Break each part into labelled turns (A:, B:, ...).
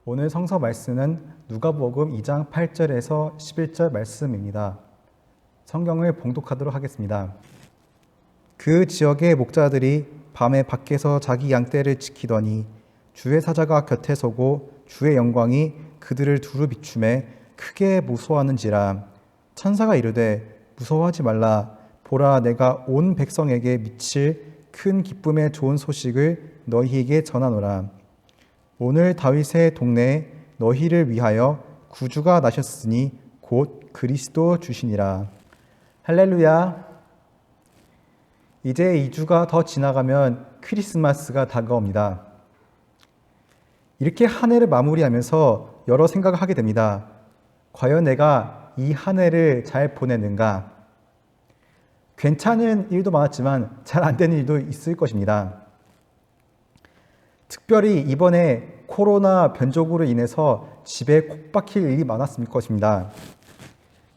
A: 오늘 성서 말씀은 누가복음 2장 8절에서 11절 말씀입니다. 성경을 봉독하도록 하겠습니다. 그 지역의 목자들이 밤에 밖에서 자기 양떼를 지키더니 주의 사자가 곁에 서고 주의 영광이 그들을 두루 비추매 크게 무서워하는지라. 천사가 이르되 무서워하지 말라. 보라, 내가 온 백성에게 미칠 큰 기쁨의 좋은 소식을 너희에게 전하노라. 오늘 다윗의 동네에 너희를 위하여 구주가 나셨으니 곧 그리스도 주시니라. 할렐루야. 이제 2주가 더 지나가면 크리스마스가 다가옵니다. 이렇게 한 해를 마무리하면서 여러 생각을 하게 됩니다. 과연 내가 이 한 해를 잘 보냈는가? 괜찮은 일도 많았지만 잘 안 되는 일도 있을 것입니다. 특별히 이번에 코로나 변종으로 인해서 집에 콕 박힐 일이 많았을 것입니다.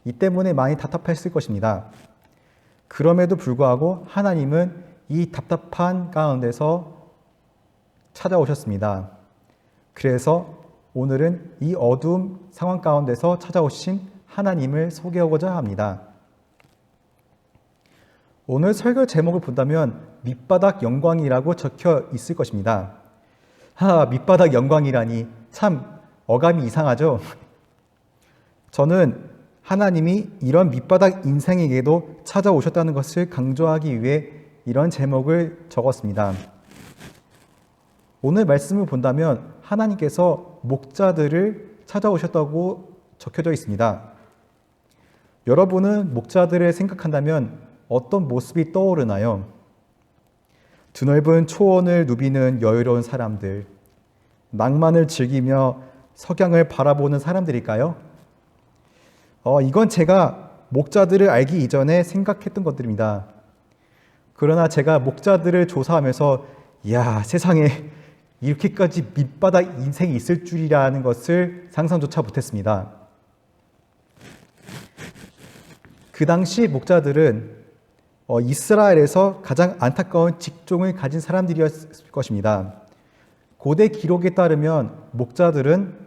A: 이 때문에 많이 답답했을 것입니다. 그럼에도 불구하고 하나님은 이 답답한 가운데서 찾아오셨습니다. 그래서 오늘은 이 어두운 상황 가운데서 찾아오신 하나님을 소개하고자 합니다. 오늘 설교 제목을 본다면 밑바닥 영광이라고 적혀 있을 것입니다. 밑바닥 영광이라니 참 어감이 이상하죠? 저는 하나님이 이런 밑바닥 인생에게도 찾아오셨다는 것을 강조하기 위해 이런 제목을 적었습니다. 오늘 말씀을 본다면 하나님께서 목자들을 찾아오셨다고 적혀져 있습니다. 여러분은 목자들을 생각한다면 어떤 모습이 떠오르나요? 드넓은 초원을 누비는 여유로운 사람들, 낭만을 즐기며 석양을 바라보는 사람들일까요? 이건 제가 목자들을 알기 이전에 생각했던 것들입니다. 그러나 제가 목자들을 조사하면서 세상에 이렇게까지 밑바닥 인생이 있을 줄이라는 것을 상상조차 못했습니다. 그 당시 목자들은 이스라엘에서 가장 안타까운 직종을 가진 사람들이었을 것입니다. 고대 기록에 따르면 목자들은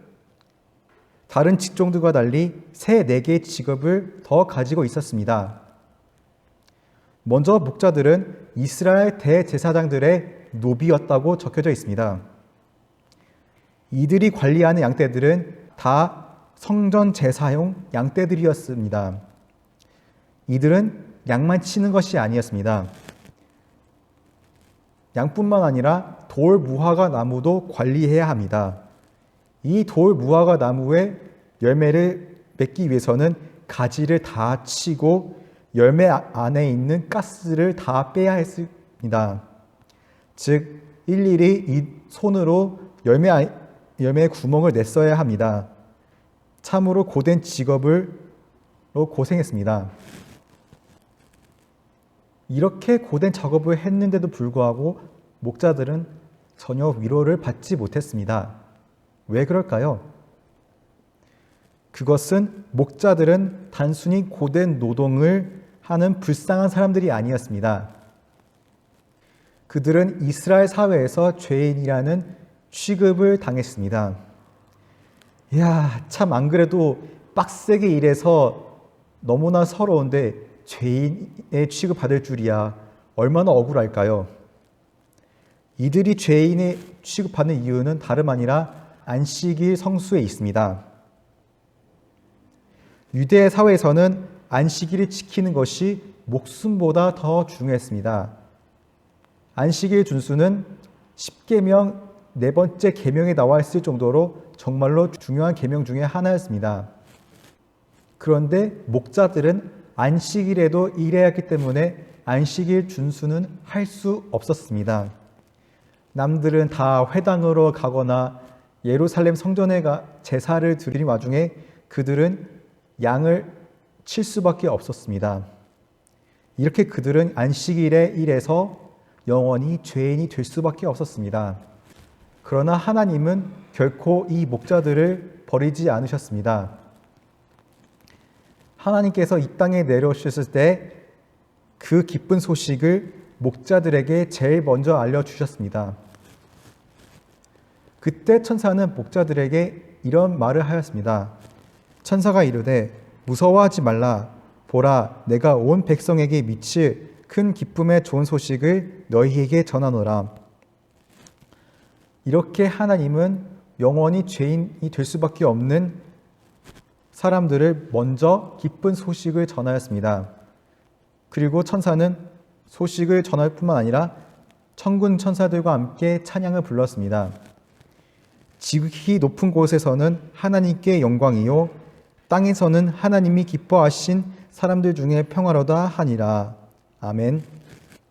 A: 다른 직종들과 달리 3-4개의 직업을 더 가지고 있었습니다. 먼저 목자들은 이스라엘 대제사장들의 노비였다고 적혀져 있습니다. 이들이 관리하는 양떼들은 다 성전 제사용 양떼들이었습니다. 이들은 양만 치는 것이 아니었습니다. 양뿐만 아니라 돌 무화과 나무도 관리해야 합니다. 이 돌 무화과 나무의 열매를 맺기 위해서는 가지를 다 치고 열매 안에 있는 가스를 다 빼야 했습니다. 즉 일일이 이 손으로 열매의 구멍을 냈어야 합니다. 참으로 고된 직업으로 고생했습니다. 이렇게 고된 작업을 했는데도 불구하고 목자들은 전혀 위로를 받지 못했습니다. 왜 그럴까요? 그것은 목자들은 단순히 고된 노동을 하는 불쌍한 사람들이 아니었습니다. 그들은 이스라엘 사회에서 죄인이라는 취급을 당했습니다. 참 안 그래도 빡세게 일해서 너무나 서러운데 죄인의 취급받을 줄이야. 얼마나 억울할까요? 이들이 죄인의 취급받는 이유는 다름 아니라 안식일 성수에 있습니다. 유대 사회에서는 안식일을 지키는 것이 목숨보다 더 중요했습니다. 안식일 준수는 10계명 4번째 계명에 나와 있을 정도로 정말로 중요한 계명 중에 하나였습니다. 그런데 목자들은 안식일에도 일해야 했기 때문에 안식일 준수는 할 수 없었습니다. 남들은 다 회당으로 가거나 예루살렘 성전에 제사를 드리는 와중에 그들은 양을 칠 수밖에 없었습니다. 이렇게 그들은 안식일에 일해서 영원히 죄인이 될 수밖에 없었습니다. 그러나 하나님은 결코 이 목자들을 버리지 않으셨습니다. 하나님께서 이 땅에 내려오셨을 때 그 기쁜 소식을 목자들에게 제일 먼저 알려주셨습니다. 그때 천사는 목자들에게 이런 말을 하였습니다. 천사가 이르되 무서워하지 말라. 보라, 내가 온 백성에게 미칠 큰 기쁨의 좋은 소식을 너희에게 전하노라. 이렇게 하나님은 영원히 죄인이 될 수밖에 없는 사람들을 먼저 기쁜 소식을 전하였습니다. 그리고 천사는 소식을 전할 뿐만 아니라 천군 천사들과 함께 찬양을 불렀습니다. 지극히 높은 곳에서는 하나님께 영광이요 땅에서는 하나님이 기뻐하신 사람들 중에 평화로다 하니라. 아멘.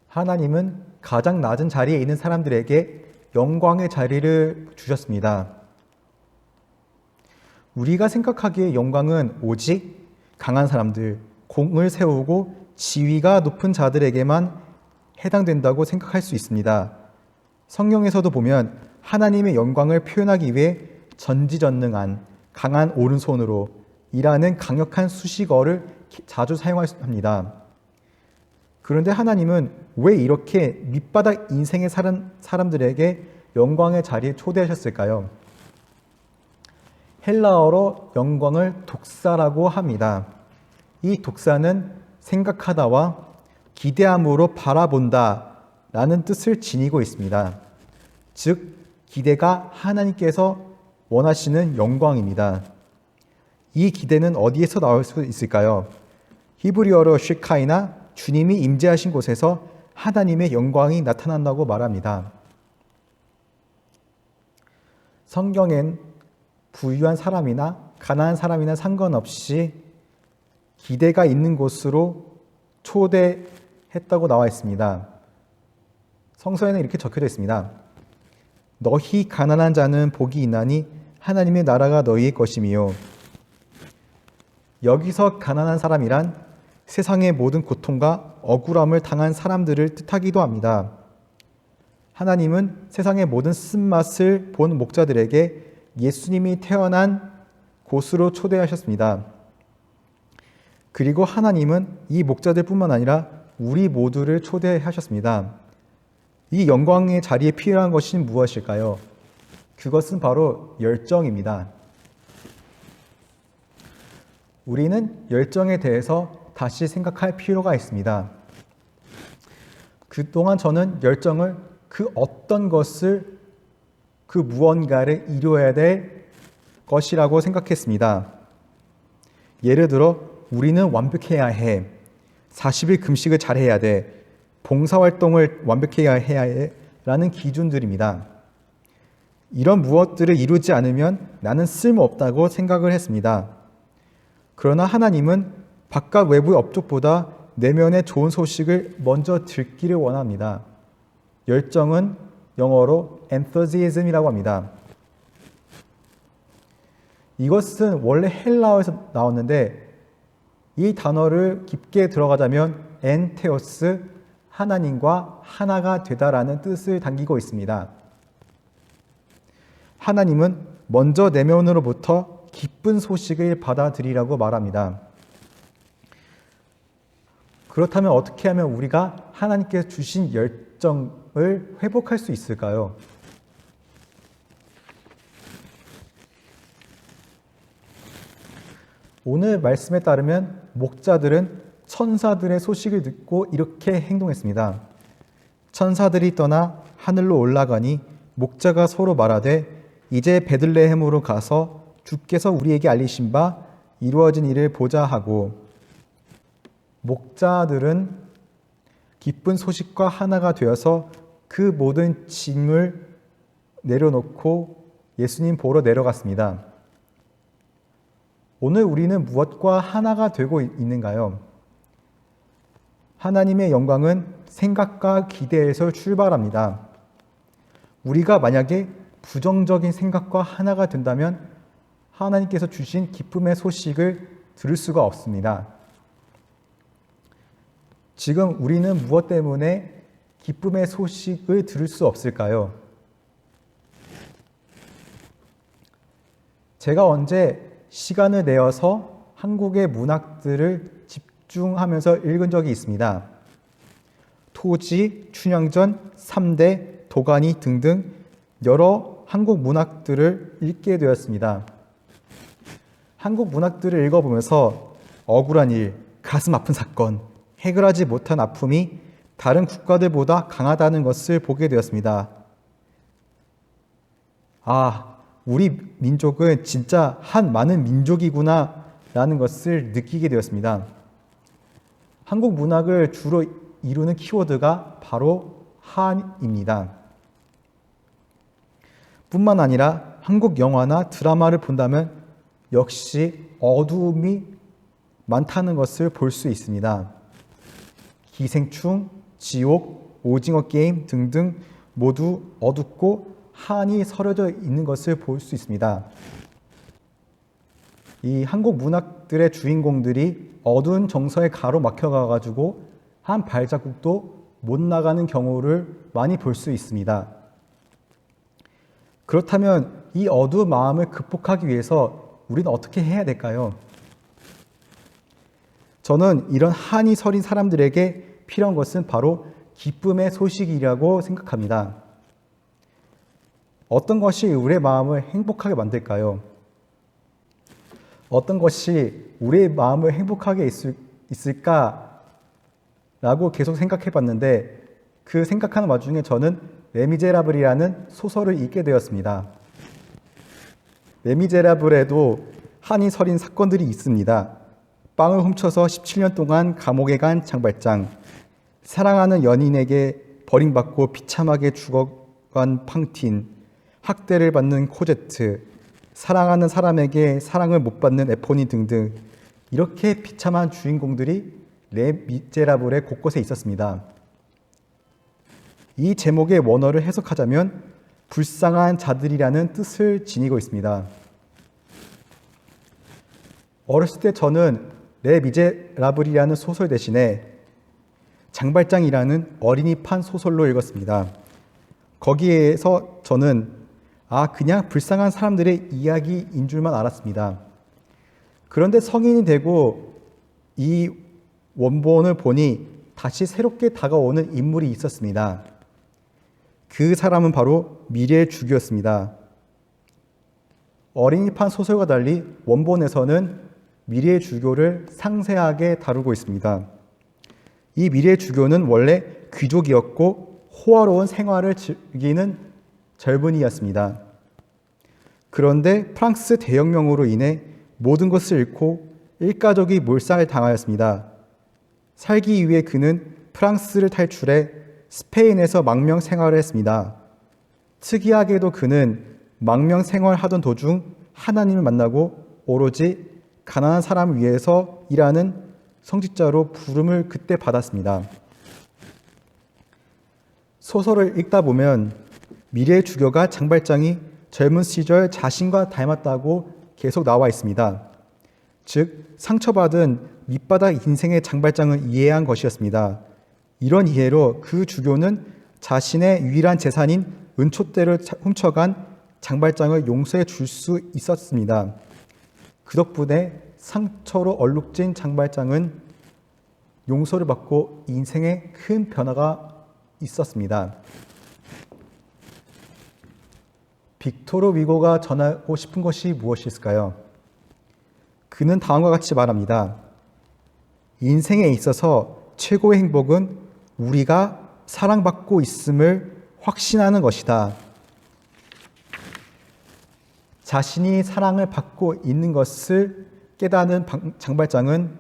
A: 하나님은 가장 낮은 자리에 있는 사람들에게 영광의 자리를 주셨습니다. 우리가 생각하기에 영광은 오직 강한 사람들, 공을 세우고 지위가 높은 자들에게만 해당된다고 생각할 수 있습니다. 성경에서도 보면 하나님의 영광을 표현하기 위해 전지전능한 강한 오른손으로 일하는 강력한 수식어를 자주 사용합니다. 그런데 하나님은 왜 이렇게 밑바닥 인생의 사람들에게 영광의 자리에 초대하셨을까요? 헬라어로 영광을 독사라고 합니다. 이 독사는 생각하다와 기대함으로 바라본다 라는 뜻을 지니고 있습니다. 즉, 기대가 하나님께서 원하시는 영광입니다. 이 기대는 어디에서 나올 수 있을까요? 히브리어로 쉐카이나 주님이 임재하신 곳에서 하나님의 영광이 나타난다고 말합니다. 성경엔 부유한 사람이나 가난한 사람이나 상관없이 기대가 있는 곳으로 초대했다고 나와 있습니다. 성서에는 이렇게 적혀져 있습니다. 너희 가난한 자는 복이 있나니 하나님의 나라가 너희의 것이미요. 여기서 가난한 사람이란 세상의 모든 고통과 억울함을 당한 사람들을 뜻하기도 합니다. 하나님은 세상의 모든 쓴맛을 본 목자들에게 예수님이 태어난 곳으로 초대하셨습니다. 그리고 하나님은 이 목자들뿐만 아니라 우리 모두를 초대하셨습니다. 이 영광의 자리에 필요한 것이 무엇일까요? 그것은 바로 열정입니다. 우리는 열정에 대해서 다시 생각할 필요가 있습니다. 그동안 저는 열정을 그 어떤 것을 그 무언가를 이루어야 될 것이라고 생각했습니다. 예를 들어 우리는 완벽해야 해. 40일 금식을 잘해야 돼. 봉사활동을 완벽해야 해. 라는 기준들입니다. 이런 무엇들을 이루지 않으면 나는 쓸모없다고 생각을 했습니다. 그러나 하나님은 바깥 외부의 업적보다 내면의 좋은 소식을 먼저 듣기를 원합니다. 열정은 영어로 enthusiasm이라고 합니다. 이것은 원래 헬라어에서 나왔는데 이 단어를 깊게 들어가자면 엔테오스, 하나님과 하나가 되다라는 뜻을 담기고 있습니다. 하나님은 먼저 내면으로부터 기쁜 소식을 받아들이라고 말합니다. 그렇다면 어떻게 하면 우리가 하나님께서 주신 열정을 회복할 수 있을까요? 오늘 말씀에 따르면 목자들은 천사들의 소식을 듣고 이렇게 행동했습니다. 천사들이 떠나 하늘로 올라가니 목자가 서로 말하되 이제 베들레헴으로 가서 주께서 우리에게 알리신 바 이루어진 일을 보자 하고, 목자들은 기쁜 소식과 하나가 되어서 그 모든 짐을 내려놓고 예수님 보러 내려갔습니다. 오늘 우리는 무엇과 하나가 되고 있는가요? 하나님의 영광은 생각과 기대에서 출발합니다. 우리가 만약에 부정적인 생각과 하나가 된다면 하나님께서 주신 기쁨의 소식을 들을 수가 없습니다. 지금 우리는 무엇 때문에 기쁨의 소식을 들을 수 없을까요? 제가 언제 시간을 내어서 한국의 문학들을 집중하면서 읽은 적이 있습니다. 토지, 춘향전, 3대, 도가니 등등 여러 한국 문학들을 읽게 되었습니다. 한국 문학들을 읽어보면서 억울한 일, 가슴 아픈 사건, 해결하지 못한 아픔이 다른 국가들보다 강하다는 것을 보게 되었습니다. 아, 우리 민족은 진짜 한 많은 민족이구나 라는 것을 느끼게 되었습니다. 한국 문학을 주로 이루는 키워드가 바로 한입니다. 뿐만 아니라 한국 영화나 드라마를 본다면 역시 어두움이 많다는 것을 볼 수 있습니다. 기생충, 지옥, 오징어 게임 등등 모두 어둡고 한이 서려져 있는 것을 볼 수 있습니다. 이 한국 문학들의 주인공들이 어두운 정서에 가로막혀가지고 한 발자국도 못 나가는 경우를 많이 볼 수 있습니다. 그렇다면 이 어두운 마음을 극복하기 위해서 우리는 어떻게 해야 될까요? 저는 이런 한이 서린 사람들에게 필요한 것은 바로 기쁨의 소식이라고 생각합니다. 어떤 것이 우리의 마음을 행복하게 만들까요? 어떤 것이 우리의 마음을 행복하게 있을까라고 계속 생각해 봤는데 그 생각하는 와중에 저는 레미제라블이라는 소설을 읽게 되었습니다. 레미제라블에도 한이 서린 사건들이 있습니다. 빵을 훔쳐서 17년 동안 감옥에 간 장발장, 사랑하는 연인에게 버림받고 비참하게 죽어간 팡틴, 학대를 받는 코제트, 사랑하는 사람에게 사랑을 못 받는 에포니 등등 이렇게 비참한 주인공들이 레미제라블의 곳곳에 있었습니다. 이 제목의 원어를 해석하자면 불쌍한 자들이라는 뜻을 지니고 있습니다. 어렸을 때 저는 레미제라블이라는 소설 대신에 장발장이라는 어린이 판 소설로 읽었습니다. 거기에서 저는 그냥 불쌍한 사람들의 이야기인 줄만 알았습니다. 그런데 성인이 되고 이 원본을 보니 다시 새롭게 다가오는 인물이 있었습니다. 그 사람은 바로 미래의 주교였습니다. 어린이판 소설과 달리 원본에서는 미래의 주교를 상세하게 다루고 있습니다. 이 미래의 주교는 원래 귀족이었고 호화로운 생활을 즐기는 젊은이였습니다. 그런데 프랑스 대혁명으로 인해 모든 것을 잃고 일가족이 몰살을 당하였습니다. 살기 위해 그는 프랑스를 탈출해 스페인에서 망명 생활을 했습니다. 특이하게도 그는 망명 생활하던 도중 하나님을 만나고 오로지 가난한 사람을 위해서 일하는 성직자로 부름을 그때 받았습니다. 소설을 읽다 보면 미래의 주교가 장발장이 젊은 시절 자신과 닮았다고 계속 나와 있습니다. 즉 상처받은 밑바닥 인생의 장발장을 이해한 것이었습니다. 이런 이해로 그 주교는 자신의 유일한 재산인 은촛대를 훔쳐간 장발장을 용서해 줄 수 있었습니다. 그 덕분에 상처로 얼룩진 장발장은 용서를 받고 인생에 큰 변화가 있었습니다. 빅토르 위고가 전하고 싶은 것이 무엇일까요? 그는 다음과 같이 말합니다. 인생에 있어서 최고의 행복은 우리가 사랑받고 있음을 확신하는 것이다. 자신이 사랑을 받고 있는 것을 깨닫는 장발장은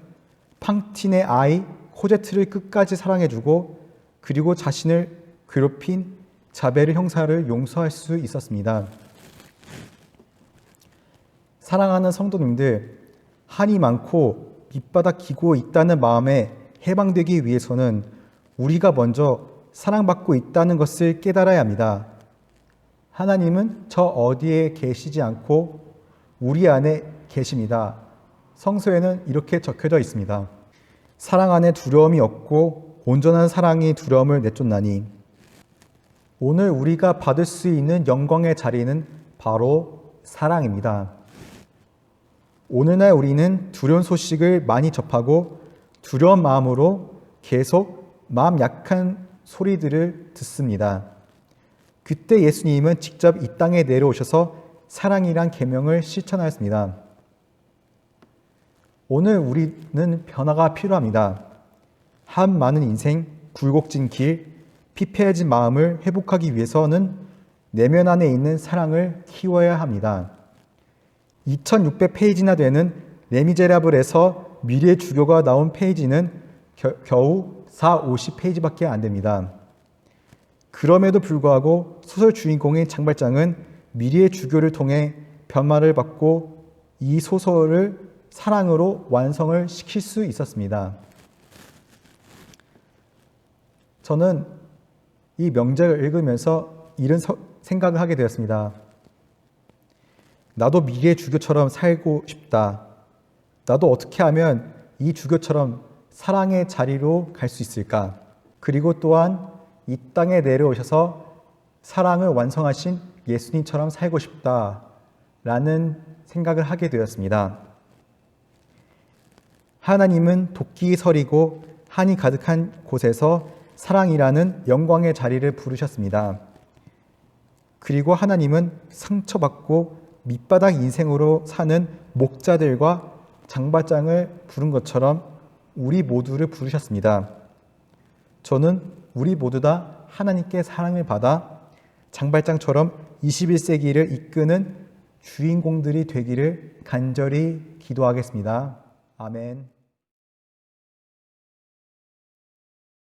A: 팡틴의 아이 코제트를 끝까지 사랑해주고 그리고 자신을 괴롭힌 자베르 형사를 용서할 수 있었습니다. 사랑하는 성도님들, 한이 많고 밑바닥 기고 있다는 마음에 해방되기 위해서는 우리가 먼저 사랑받고 있다는 것을 깨달아야 합니다. 하나님은 저 어디에 계시지 않고 우리 안에 계십니다. 성서에는 이렇게 적혀져 있습니다. 사랑 안에 두려움이 없고 온전한 사랑이 두려움을 내쫓나니. 오늘 우리가 받을 수 있는 영광의 자리는 바로 사랑입니다. 오늘날 우리는 두려운 소식을 많이 접하고 두려운 마음으로 계속 마음 약한 소리들을 듣습니다. 그때 예수님은 직접 이 땅에 내려오셔서 사랑이란 계명을 실천하였습니다. 오늘 우리는 변화가 필요합니다. 한 많은 인생, 굴곡진 길, 피폐해진 마음을 회복하기 위해서는 내면 안에 있는 사랑을 키워야 합니다. 2600페이지나 되는 레미제라블에서 미래의 주교가 나온 페이지는 겨우 50페이지밖에 안 됩니다. 그럼에도 불구하고 소설 주인공인 장발장은 미래의 주교를 통해 변화를 받고 이 소설을 사랑으로 완성을 시킬 수 있었습니다. 저는 이 명작을 읽으면서 이런 생각을 하게 되었습니다. 나도 미래의 주교처럼 살고 싶다. 나도 어떻게 하면 이 주교처럼 사랑의 자리로 갈 수 있을까? 그리고 또한 이 땅에 내려오셔서 사랑을 완성하신 예수님처럼 살고 싶다라는 생각을 하게 되었습니다. 하나님은 도끼 서리고 한이 가득한 곳에서 사랑이라는 영광의 자리를 부르셨습니다. 그리고 하나님은 상처받고 밑바닥 인생으로 사는 목자들과 장발장을 부른 것처럼 우리 모두를 부르셨습니다. 저는 우리 모두 다 하나님께 사랑을 받아 장발장처럼 21세기를 이끄는 주인공들이 되기를 간절히 기도하겠습니다. 아멘.